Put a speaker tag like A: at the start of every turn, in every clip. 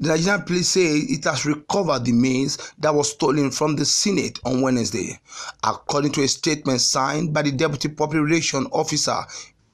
A: The Nigerian police say it has recovered the maize that was stolen from the Senate on Wednesday. According to a statement signed by the Deputy Public Relations Officer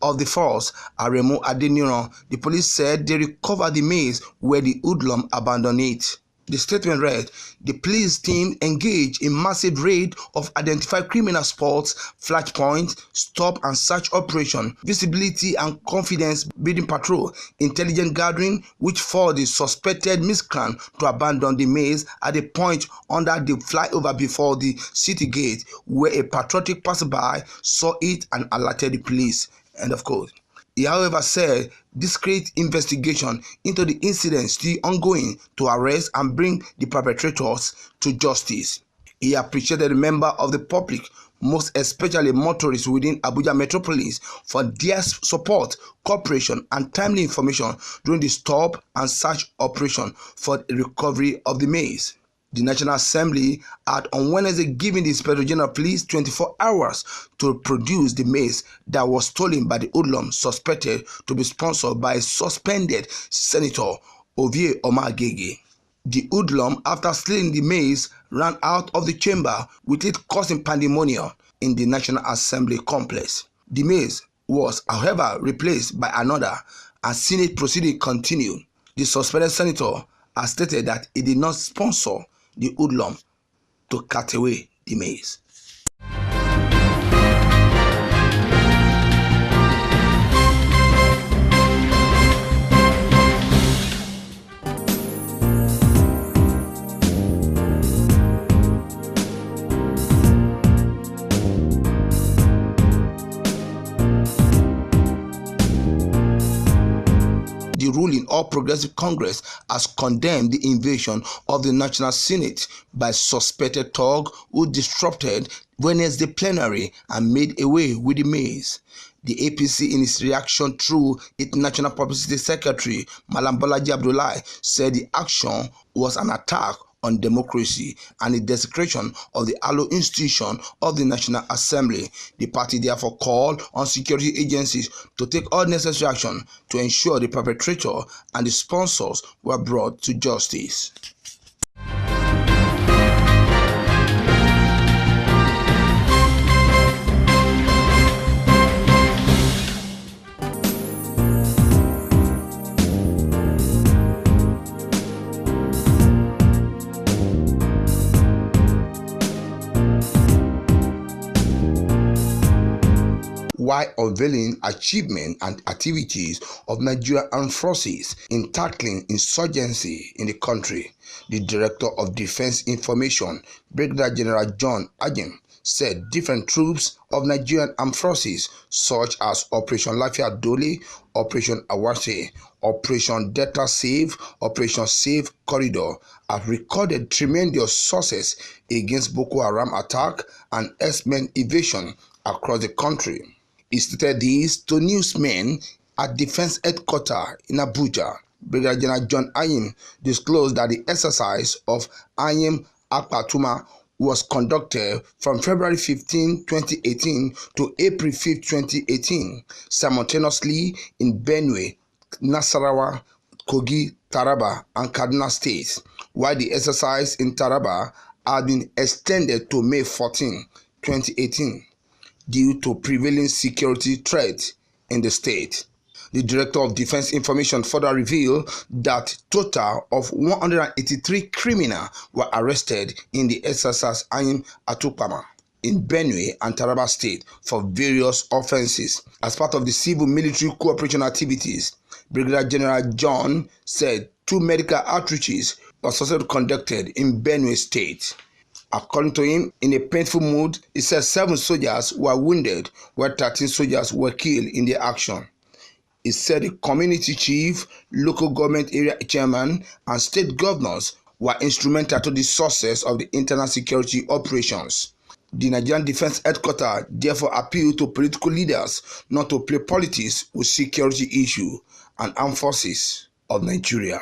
A: of the force, Aremu Adeniran, the police said they recovered the maize where the hoodlum abandoned it. The statement read, the police team engaged in massive raid of identified criminal spots, flashpoints, stop and search operation, visibility and confidence building patrol, intelligence gathering, which forced the suspected miscreant to abandon the maize at a point under the flyover before the city gate, where a patriotic passerby saw it and alerted the police. End of quote. He, however, said discreet investigation into the incident still ongoing to arrest and bring the perpetrators to justice. He appreciated the members of the public, most especially motorists within Abuja metropolis, for their support, cooperation, and timely information during the stop and search operation for the recovery of the maize. The National Assembly had on Wednesday given the Inspector General of Police 24 hours to produce the maize that was stolen by the hoodlum suspected to be sponsored by a suspended Senator Ovie Omagege. The hoodlum, after stealing the maize, ran out of the chamber, with it causing pandemonium in the National Assembly complex. The maize was, however, replaced by another, and Senate proceeding continued. The suspended senator has stated that he did not sponsor the hoodlum to cut away the maize. The ruling All Progressive Congress has condemned the invasion of the National Senate by suspected thug who disrupted Wednesday plenary and made away with the maize. The APC, in its reaction through its National Publicity Secretary, Malam Bolaji Abdullahi, said the action was an attack on democracy and the desecration of the hallowed institution of the National Assembly. The party therefore called on security agencies to take all necessary action to ensure the perpetrator and the sponsors were brought to justice. While unveiling achievements and activities of Nigerian armed forces in tackling insurgency in the country, the Director of Defense Information, Brigadier General John Ajim, said different troops of Nigerian armed forces, such as Operation Lafia Dole, Operation Awase, Operation Delta Save, Operation Safe Corridor, have recorded tremendous success against Boko Haram attack and herdsmen evasion across the country. He stated this to newsmen at Defense Headquarters in Abuja. Brigadier General John Ayim disclosed that the exercise of Ayim Akpatuma was conducted from February 15, 2018 to April 5, 2018, simultaneously in Benue, Nasarawa, Kogi, Taraba, and Kaduna states, while the exercise in Taraba had been extended to May 14, 2018. Due to prevailing security threats in the state. The Director of Defense Information further revealed that total of 183 criminals were arrested in the exercise Ayim Atupama in Benue and Taraba State for various offenses. As part of the civil-military cooperation activities, Brigadier General John said 2 medical outreaches were successfully conducted in Benue State. According to him, in a painful mood, he said 7 soldiers were wounded, while 13 soldiers were killed in the action. He said the community chief, local government area chairman, and state governors were instrumental to the success of the internal security operations. The Nigerian Defense Headquarters therefore appealed to political leaders not to play politics with security issues and armed forces of Nigeria.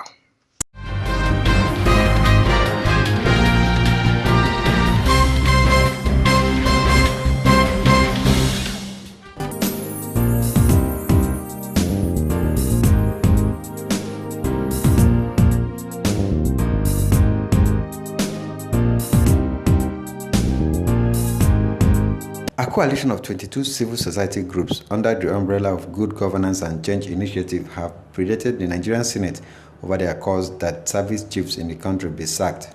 B: A coalition of 22 civil society groups under the umbrella of Good Governance and Change Initiative have predated the Nigerian Senate over their calls that service chiefs in the country be sacked.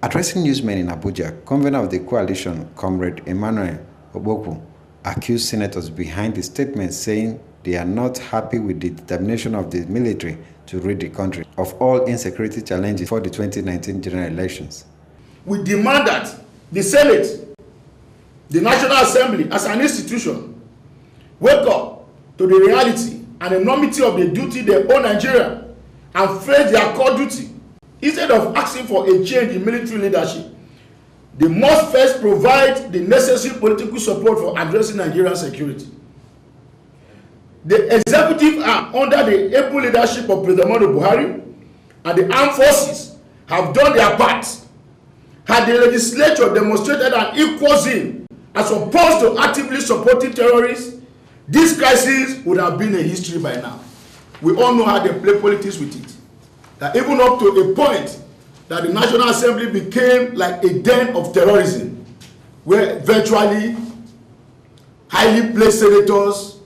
B: Addressing newsmen in Abuja, convener of the coalition, Comrade Emmanuel Ogboku, accused senators behind the statement, saying they are not happy with the determination of the military to rid the country of all insecurity challenges for the 2019 general elections.
C: We demand that the Senate, the National Assembly as an institution, wake up to the reality and enormity of the duty they owe Nigeria and face their core duty. Instead of asking for a change in military leadership, they must first provide the necessary political support for addressing Nigerian security. The executive arm under the able leadership of President Muhammadu Buhari and the armed forces have done their part. Had the legislature demonstrated an equal zeal as opposed to actively supporting terrorists, this crisis would have been a history by now. We all know how they play politics with it. That even up to a point that the National Assembly became like a den of terrorism, where virtually highly placed senators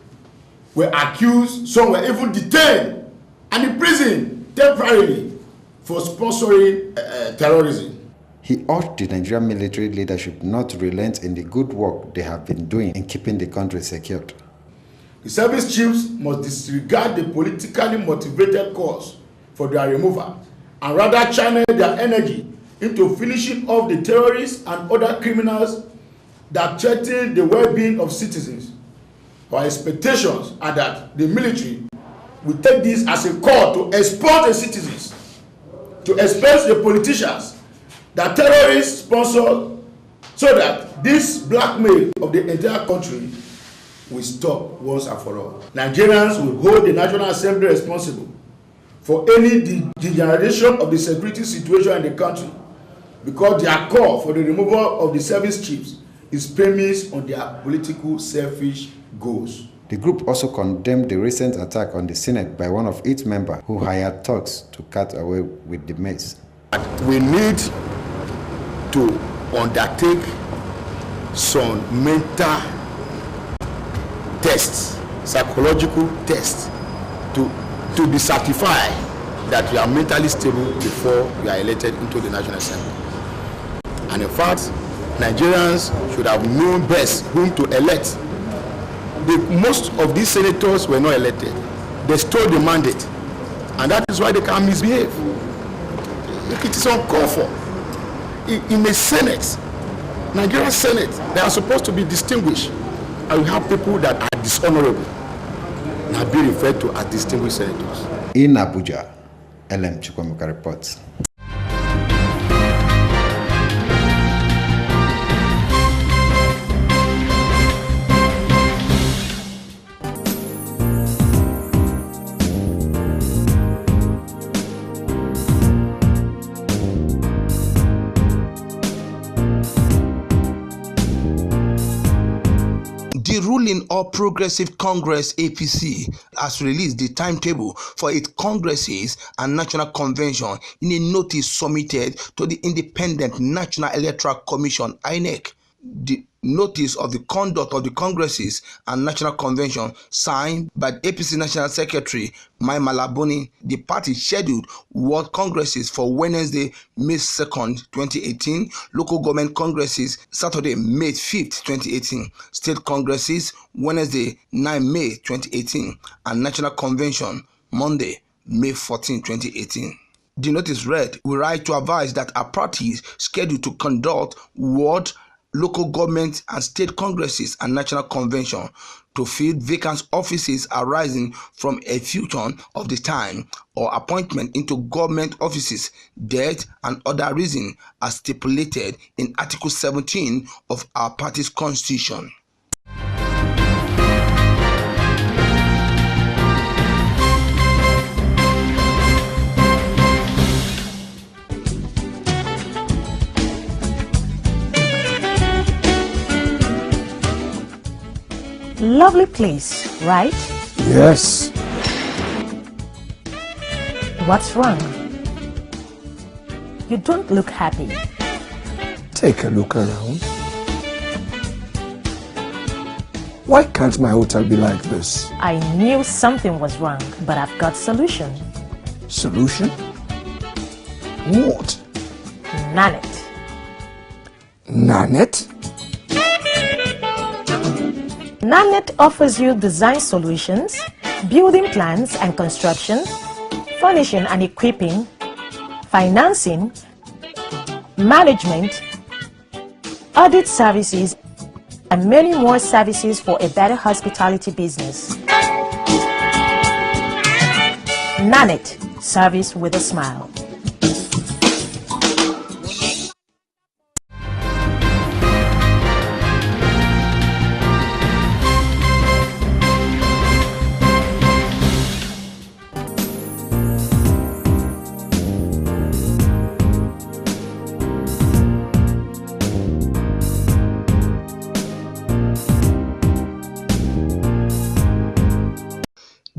C: were accused, some were even detained and imprisoned temporarily for sponsoring terrorism.
B: He urged the Nigerian military leadership not to relent in the good work they have been doing in keeping the country secured.
C: The service chiefs must disregard the politically motivated cause for their removal and rather channel their energy into finishing off the terrorists and other criminals that threaten the well-being of citizens. Our expectations are that the military will take this as a call to expose the citizens, to expose the politicians that terrorists sponsor, so that this blackmail of the entire country will stop once and for all. Nigerians will hold the National Assembly responsible for any degeneration of the security situation in the country, because their call for the removal of the service chiefs is premised on their political selfish goals.
B: The group also condemned the recent attack on the Senate by one of its members who hired thugs to cut away with the mace.
C: We need to undertake some mental tests, psychological tests, to be certified that you are mentally stable before you are elected into the National Assembly. And in fact, Nigerians should have known best whom to elect. Most of these senators were not elected. They stole the mandate, and that is why they can misbehave. It is uncalled for. In the Senate, Nigerian Senate, they are supposed to be distinguished, and we have people that are dishonorable and are being referred to as distinguished senators.
B: In Abuja, LM Chukwuemeka reports.
A: The ruling All Progressive Congress APC has released the timetable for its congresses and national convention in a notice submitted to the Independent National Electoral Commission (INEC). The notice of the conduct of the congresses and national convention, signed by the APC National Secretary Mai Malabuni, the party scheduled world congresses for Wednesday, May 2nd, 2018, local government congresses Saturday, May 5th, 2018, state congresses Wednesday, 9 May 2018, and national convention Monday, May 14, 2018. The notice read, "We write to advise that our party is scheduled to conduct world, local government and state congresses and national convention to fill vacant offices arising from a fusion of the time or appointment into government offices, death and other reasons as stipulated in Article 17 of our party's constitution."
D: Lovely place, right?
E: Yes.
D: What's wrong? You don't look happy.
E: Take a look around. Why can't my hotel be like this?
D: I knew something was wrong, but I've got solution.
E: Solution? What?
D: Nanit.
E: Nanit?
D: Nanit offers you design solutions, building plans and construction, furnishing and equipping, financing, management, audit services, and many more services for a better hospitality business. Nanit, service with a smile.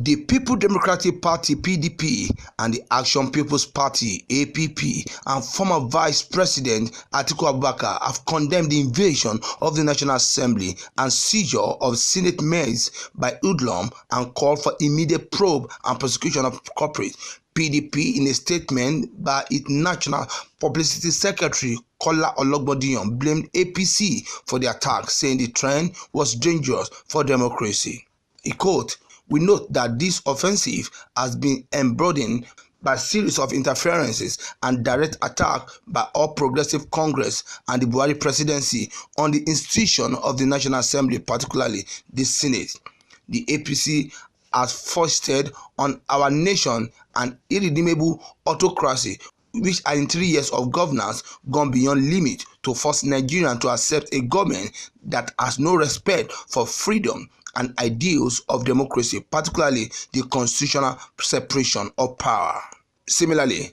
A: The People Democratic Party (PDP) and the Action People's Party (APP) and former Vice President Atiku Abubakar have condemned the invasion of the National Assembly and seizure of Senate maize by hoodlums and called for immediate probe and prosecution of culprits. PDP, in a statement by its National Publicity Secretary Kola Ologbondiyan, blamed APC for the attack, saying the trend was dangerous for democracy. He quote, "We note that this offensive has been emboldened by a series of interferences and direct attack by All Progressive Congress and the Buhari presidency on the institution of the National Assembly, particularly the Senate. The APC has foisted on our nation an irredeemable autocracy which has in 3 years of governance gone beyond limit to force Nigerians to accept a government that has no respect for freedom and ideals of democracy, particularly the constitutional separation of power." Similarly,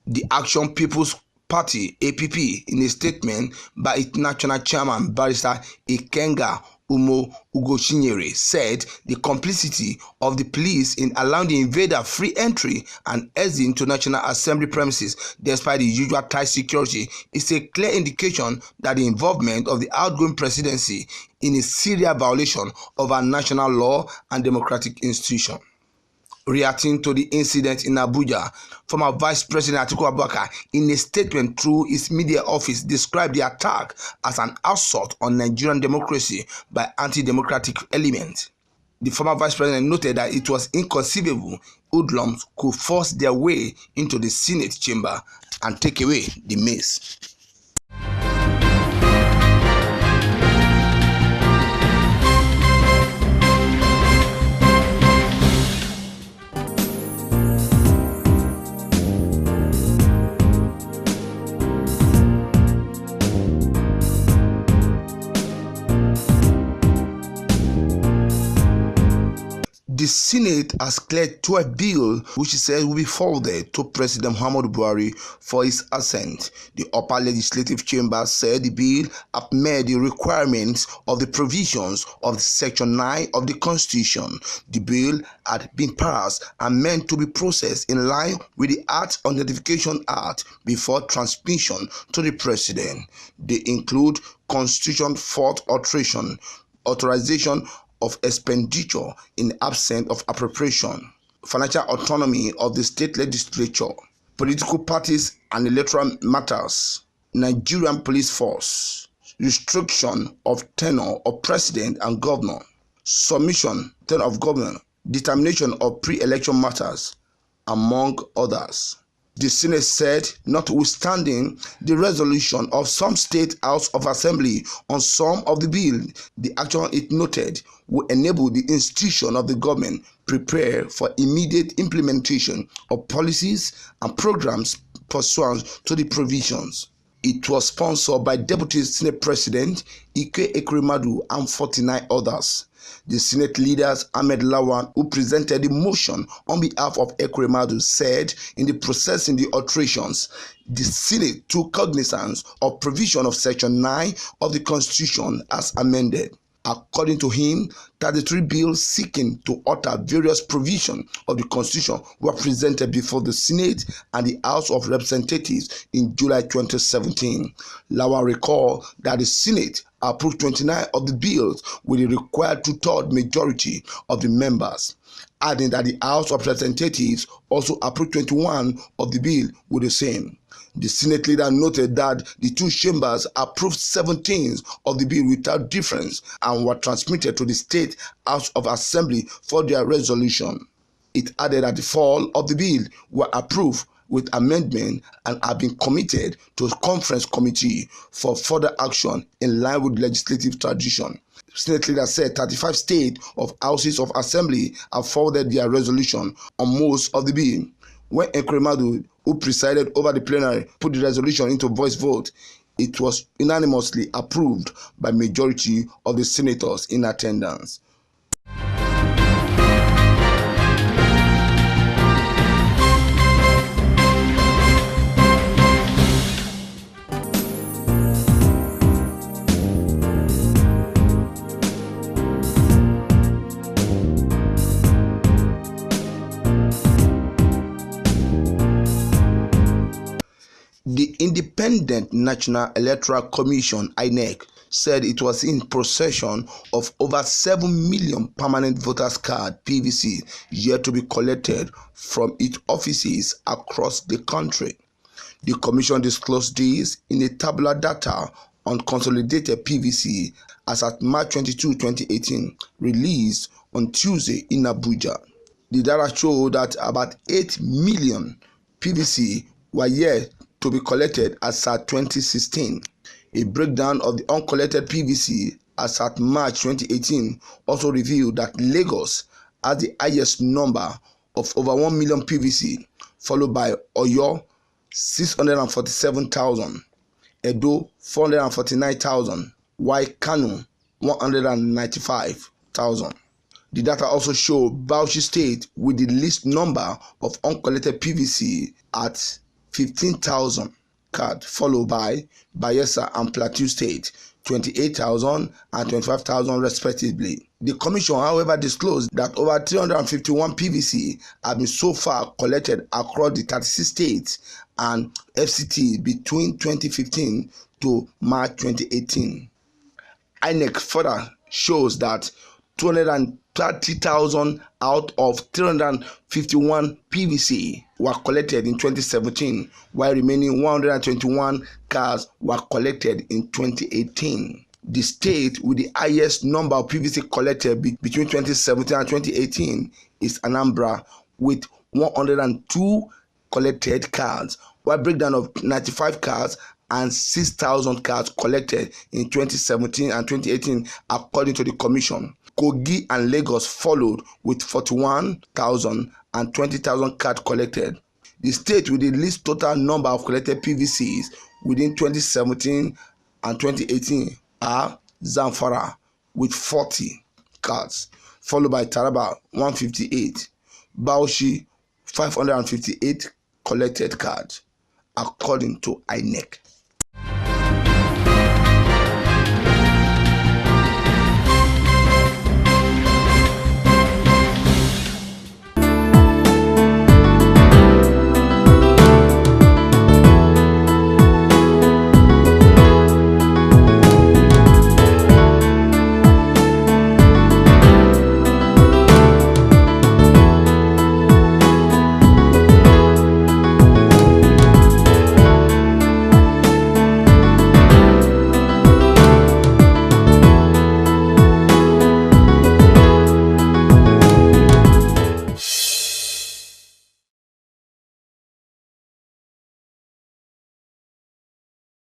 A: the Action People's Party (APP), in a statement by its national chairman Barrister Ikenga Ugochinyere, said the complicity of the police in allowing the invader free entry and exit into National Assembly premises despite the usual tight security is a clear indication that the involvement of the outgoing presidency in a serious violation of our national law and democratic institution. Reacting to the incident in Abuja, former Vice President Atiku Abubakar, in a statement through his media office, described the attack as an assault on Nigerian democracy by anti-democratic elements. The former Vice President noted that it was inconceivable hoodlums could force their way into the Senate chamber and take away the maize. The Senate has cleared 12 bills which it says will be forwarded to President Muhammadu Buhari for his assent. The upper legislative chamber said the bill have met the requirements of the provisions of Section 9 of the Constitution. The bill had been passed and meant to be processed in line with the Act on Notification Act before transmission to the President. They include Constitution 4th alteration, authorization of expenditure in absence of appropriation, financial autonomy of the state legislature, political parties and electoral matters, Nigerian police force, restriction of tenure of president and governor, submission tenure of governor, determination of pre-election matters, among others. The Senate said, notwithstanding the resolution of some State House of Assembly on some of the bill, the action it noted will enable the institution of the government prepare for immediate implementation of policies and programs pursuant to the provisions. It was sponsored by Deputy Senate President Ike Ekremadu and 49 others. The Senate leaders Ahmed Lawan, who presented the motion on behalf of Ekremadu, said in the processing the alterations, the Senate took cognizance of provision of Section 9 of the Constitution as amended. According to him, 33 bills seeking to alter various provisions of the Constitution were presented before the Senate and the House of Representatives in July 2017. Lawal recalled that the Senate approved 29 of the bills with a required two-thirds majority of the members, adding that the House of Representatives also approved 21 of the bill with the same. The Senate leader noted that the two chambers approved 17 of the bill without difference and were transmitted to the State House of Assembly for their resolution. It added that the 4 of the bill were approved with amendment and have been committed to a conference committee for further action in line with legislative tradition. Senate leader said 35 state of houses of assembly have forwarded their resolution on most of the bill. When Ekremadu, who presided over the plenary, put the resolution into voice vote, it was unanimously approved by majority of the senators in attendance. The Independent National Electoral Commission (INEC) said it was in possession of over 7 million permanent voters card (PVC) yet to be collected from its offices across the country. The commission disclosed this in a tabular data on consolidated PVC as at March 22, 2018, released on Tuesday in Abuja. The data showed that about 8 million PVC were yet to be collected as at 2016. A breakdown of the uncollected PVC as at March 2018 also revealed that Lagos has the highest number of over 1 million PVC, followed by Oyo 647,000, Edo 449,000, while Kano 195,000. The data also showed Bauchi State with the least number of uncollected PVC at 15,000 cards, followed by Bayelsa and Plateau State, 28,000 and 25,000 respectively. The commission, however, disclosed that over 351 PVC have been so far collected across the 36 states and FCT between 2015 to March 2018. INEC further shows that 230,000 out of 351 PVC were collected in 2017, while remaining 121 cards were collected in 2018. The state with the highest number of PVC collected between 2017 and 2018 is Anambra with 102 collected cards, while breakdown of 95 cards and 6,000 cards collected in 2017 and 2018 according to the commission. Kogi and Lagos followed with 41,000 and 20,000 cards collected. The state with the least total number of collected PVCs within 2017 and 2018 are Zamfara with 40 cards, followed by Taraba 158, Bauchi 558 collected cards, according to INEC.